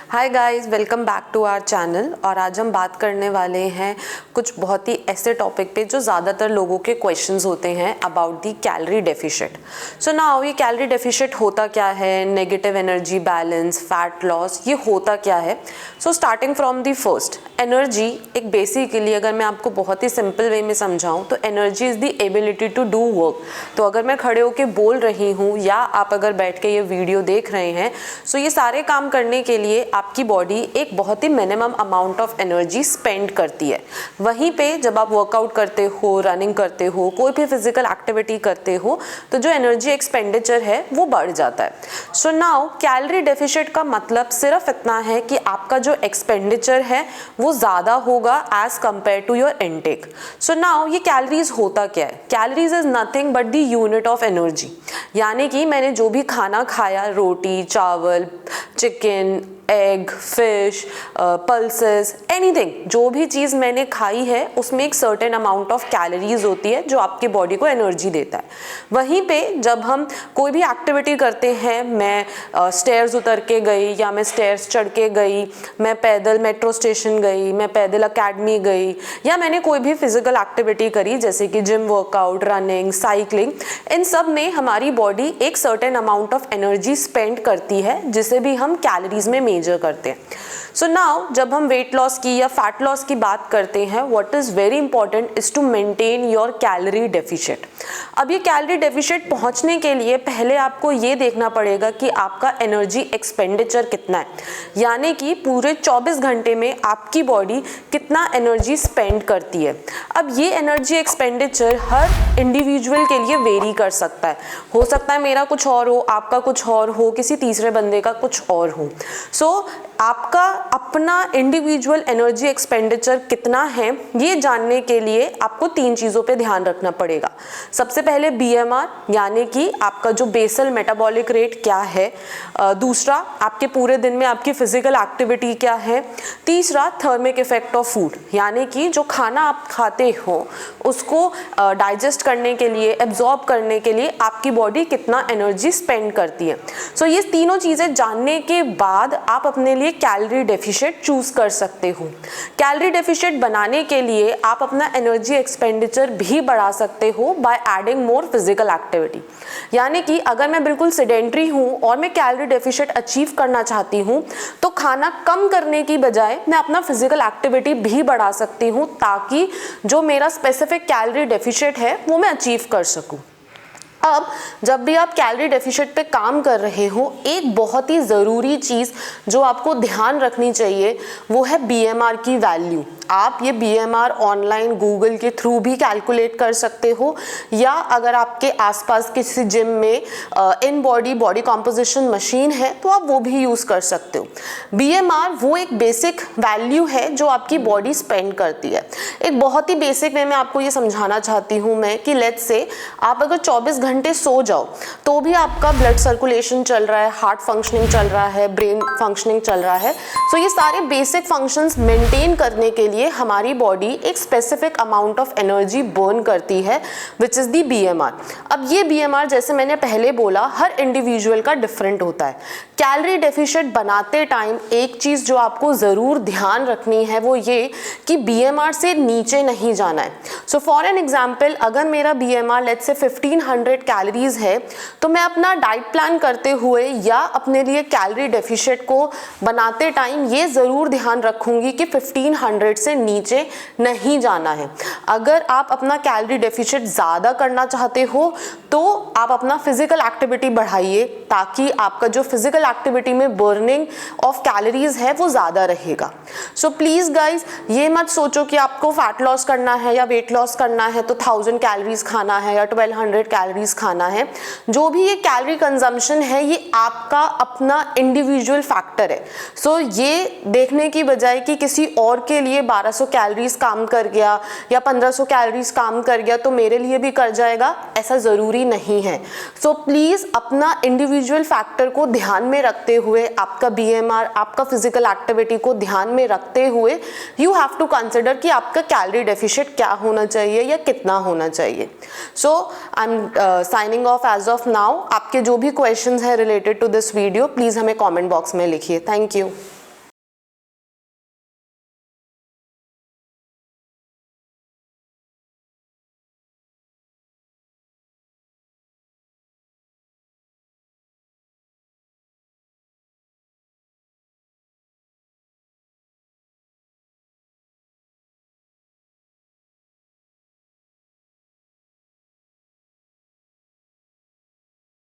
Hi guys, welcome back to our channel. और आज हम बात करने वाले हैं कुछ बहुत ही ऐसे टॉपिक पे जो ज़्यादातर लोगों के क्वेश्चंस होते हैं about the calorie deficit. So now ये कैलोरी डेफिशिएट होता क्या है, negative energy balance, fat loss, ये होता क्या है। So starting from the first, energy एक बेसिकली अगर मैं आपको बहुत ही सिंपल वे में समझाऊँ तो energy is the ability to do work. तो अगर मैं खड़े होकर बोल रही हूँ या आप अगर बैठ के ये वीडियो देख रहे हैं, सो ये सारे काम करने के लिए आपकी बॉडी एक बहुत ही minimum amount of energy spend करती है। वहीं पे जब आप वर्कआउट करते हो, रनिंग करते हो, कोई भी फिजिकल एक्टिविटी करते हो, तो जो एनर्जी एक्सपेंडिचर है वो बढ़ जाता है। सो नाउ कैलोरी डेफिशिएट का मतलब सिर्फ इतना है कि आपका जो एक्सपेंडिचर है वो ज़्यादा होगा as compare to your intake. So now ये कैलोरीज होता क्या है? Calories is nothing but the unit of energy. यानी कि मैंने जो भी खाना खाया, रोटी, चावल, chicken, egg, fish, pulses, anything, जो भी चीज़ मैंने खाई है उसमें एक सर्टेन अमाउंट ऑफ कैलोरीज होती है जो आपकी बॉडी को एनर्जी देता है। वहीं पे जब हम कोई भी एक्टिविटी करते हैं, मैं स्टेयर्स उतर के गई या मैं स्टेयर्स चढ़ के गई, मैं पैदल मेट्रो स्टेशन गई, मैं पैदल अकेडमी गई, या मैंने कोई भी फिजिकल एक्टिविटी करी जैसे कि जिम वर्कआउट, रनिंग, साइकिलिंग, इन सब में हमारी बॉडी एक certain amount of energy spend करती है जिसे भी हम कैलोरीज में मेजर करते हैं। सो नाउ जब हम वेट लॉस की या फैट लॉस की बात करते हैं, what is very important is to maintain your calorie deficit. अब ये कैलोरी डेफिशिएट पहुंचने के लिए पहले आपको ये देखना पड़ेगा कि आपका एनर्जी एक्सपेंडिचर कितना है, यानी कि पूरे 24 घंटे में आपकी बॉडी कितना एनर्जी स्पेंड करती है। अब ये एनर्जी एक्सपेंडिचर हर इंडिविजुअल के लिए वेरी कर सकता है। हो सकता है मेरा कुछ और हो, आपका कुछ और हो, किसी तीसरे बंदे का कुछ और हो। सो आपका अपना इंडिविजुअल एनर्जी एक्सपेंडिचर कितना है ये जानने के लिए आपको 3 चीज़ों पे ध्यान रखना पड़ेगा। सबसे पहले बीएमआर, यानी कि आपका जो बेसल मेटाबॉलिक रेट क्या है। दूसरा, आपके पूरे दिन में आपकी फिजिकल एक्टिविटी क्या है। तीसरा, थर्मिक इफेक्ट ऑफ फूड, यानी कि जो खाना आप खाते हो उसको डाइजेस्ट करने के लिए, एब्जॉर्ब करने के लिए आपकी बॉडी कितना एनर्जी स्पेंड करती है। सो ये तीनों चीज़ें जानने के बाद आप अपने लिए कैलोरी डेफिशिएट चूज कर सकते हो। कैलोरी डेफिशिएट बनाने के लिए आप अपना एनर्जी एक्सपेंडिचर भी बढ़ा सकते हो by adding more physical activity. यानी कि अगर मैं बिल्कुल सेडेंट्री हूँ और मैं कैलोरी डेफिशिएट अचीव करना चाहती हूँ तो खाना कम करने की बजाय मैं अपना फिजिकल एक्टिविटी भी बढ़ा सकती हूँ ताकि जो मेरा स्पेसिफिक कैलोरी डेफिशिएट है वो मैं अचीव कर सकूँ। अब जब भी आप कैलोरी डेफिशिएट पे काम कर रहे हो, एक बहुत ही ज़रूरी चीज़ जो आपको ध्यान रखनी चाहिए वो है बीएमआर की वैल्यू। आप ये बीएमआर ऑनलाइन गूगल के थ्रू भी कैलकुलेट कर सकते हो, या अगर आपके आसपास किसी जिम में इन बॉडी कॉम्पोजिशन मशीन है तो आप वो भी यूज़ कर सकते हो। बीएमआर वो एक बेसिक वैल्यू है जो आपकी बॉडी स्पेंड करती है। एक बहुत ही बेसिक वे में आपको ये समझाना चाहती हूँ मैं कि लेट्स से आप अगर 24 घंटे सो जाओ तो भी आपका ब्लड सर्कुलेशन चल रहा है, हार्ट फंक्शनिंग चल रहा है, ब्रेन फंक्शनिंग चल रहा है। सो ये सारे बेसिक फंक्शंस मेंटेन करने के लिए हमारी बॉडी एक specific amount of energy burn करती है विच इज दी बीएमआर। अब ये बीएमआर जैसे मैंने पहले बोला हर इंडिविजुअल का डिफरेंट होता है। कैलोरी डेफिशिएट बनाते टाइम एक चीज जो आपको जरूर ध्यान रखनी है वो ये कि बीएमआर से नीचे नहीं जाना है। सो फॉर एन एग्जांपल, अगर मेरा बीएमआर लेट्स से 1500 कैलोरीज है तो मैं अपना डाइट प्लान करते हुए या अपने लिए कैलोरी डेफिशिएट को बनाते टाइम ये जरूर ध्यान रखूंगी कि 1500 से नीचे नहीं जाना है। अगर आप अपना कैलोरी डेफिशिएट ज़्यादा करना चाहते हो तो आप अपना फिजिकल एक्टिविटी बढ़ाइए ताकि आपका जो फिजिकल एक्टिविटी में बर्निंग ऑफ कैलोरीज है वो ज़्यादा रहेगा। सो प्लीज़ गाइज, ये मत सोचो कि आपको फैट लॉस करना है या वेट लॉस करना है तो 1000 कैलोरीज खाना है या 1200 कैलोरीज खाना है। जो भी ये कैलोरी कंजम्पशन है ये आपका अपना इंडिविजुअल फैक्टर है। सो ये देखने की बजाय कि किसी और के लिए 1200 कैलोरीज काम कर गया या 1500 कैलोरीज काम कर गया तो मेरे लिए भी कर जाएगा, ऐसा ज़रूरी नहीं है। सो प्लीज़ अपना इंडिविजुअल फैक्टर को ध्यान में रखते हुए, आपका बीएमआर, आपका फिजिकल एक्टिविटी को ध्यान में रखते हुए यू हैव टू कंसिडर कि आपका कैलोरी डेफिशिएट क्या होना चाहिए या कितना होना चाहिए। So I am signing off as of now. आपके जो भी क्वेश्चंस हैं related to this video please हमें कॉमेंट बॉक्स में लिखिए। Thank you.